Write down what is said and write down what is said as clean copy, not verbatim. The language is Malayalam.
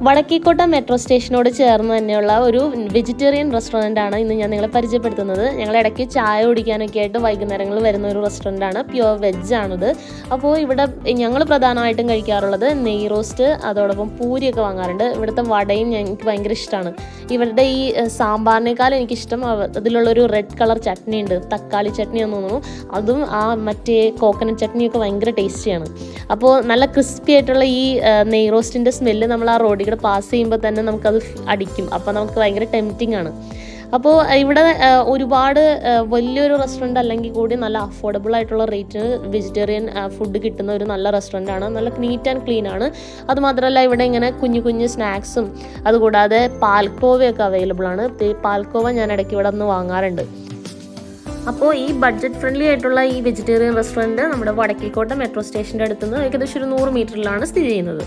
വടക്കേക്കോട്ട മെട്രോ സ്റ്റേഷനോട് ചേർന്ന് തന്നെയുള്ള ഒരു വെജിറ്റേറിയൻ റെസ്റ്റോറൻ്റാണ് ഇന്ന് ഞാൻ നിങ്ങളെ പരിചയപ്പെടുത്തുന്നത്. ഞങ്ങൾ ഇടയ്ക്ക് ചായ കുടിക്കാനൊക്കെ ആയിട്ട് വൈകുന്നേരങ്ങളിൽ വരുന്ന ഒരു റെസ്റ്റോറൻ്റാണ്. പ്യുവർ വെജാണിത്. അപ്പോൾ ഇവിടെ ഞങ്ങൾ പ്രധാനമായിട്ടും കഴിക്കാറുള്ളത് നെയ് റോസ്റ്റ്, അതോടൊപ്പം പൂരിയൊക്കെ വാങ്ങാറുണ്ട്. ഇവിടുത്തെ വടയും എനിക്ക് ഭയങ്കര ഇഷ്ടമാണ്. ഇവരുടെ ഈ സാമ്പാറിനേക്കാളും എനിക്കിഷ്ടം അതിലുള്ളൊരു റെഡ് കളർ ചട്നി ഉണ്ട്, തക്കാളി ചട്നി എന്ന് തോന്നുന്നു. അതും മറ്റേ കോക്കനട്ട് ചട്നിയൊക്കെ ഭയങ്കര ടേസ്റ്റിയാണ്. അപ്പോൾ നല്ല ക്രിസ്പി ആയിട്ടുള്ള ഈ നെയ് റോസ്റ്റിൻ്റെ സ്മെല്ല് നമ്മൾ ആ റോഡിൽ കൂടെ പാസ് ചെയ്യുമ്പോൾ തന്നെ നമുക്കത് അടിക്കും. അപ്പോൾ നമുക്ക് ഭയങ്കര ടെംപ്റ്റിംഗ് ആണ്. അപ്പോൾ ഇവിടെ ഒരുപാട് വലിയൊരു റെസ്റ്റോറൻറ്റ് അല്ലെങ്കിൽ കൂടി നല്ല അഫോർഡബിൾ ആയിട്ടുള്ള റേറ്റിന് വെജിറ്റേറിയൻ ഫുഡ് കിട്ടുന്ന ഒരു നല്ല റെസ്റ്റോറൻ്റാണ്. നല്ല നീറ്റ് ആൻഡ് ക്ലീൻ ആണ്. അതുമാത്രമല്ല ഇവിടെ ഇങ്ങനെ കുഞ്ഞു കുഞ്ഞു സ്നാക്സും അതുകൂടാതെ പാൽക്കോവയൊക്കെ അവൈലബിൾ ആണ്. പാൽക്കോവ ഞാൻ ഇടയ്ക്ക് ഇവിടെ നിന്ന് വാങ്ങാറുണ്ട്. അപ്പോൾ ഈ ബഡ്ജറ്റ് ഫ്രണ്ട്ലി ആയിട്ടുള്ള ഈ വെജിറ്റേറിയൻ റെസ്റ്റോറൻറ്റ് നമ്മുടെ വടക്കേക്കോട്ട മെട്രോ സ്റ്റേഷൻ്റെ അടുത്തുനിന്ന് ഏകദേശം ഒരു 100 മീറ്ററിലാണ് സ്ഥിതി ചെയ്യുന്നത്.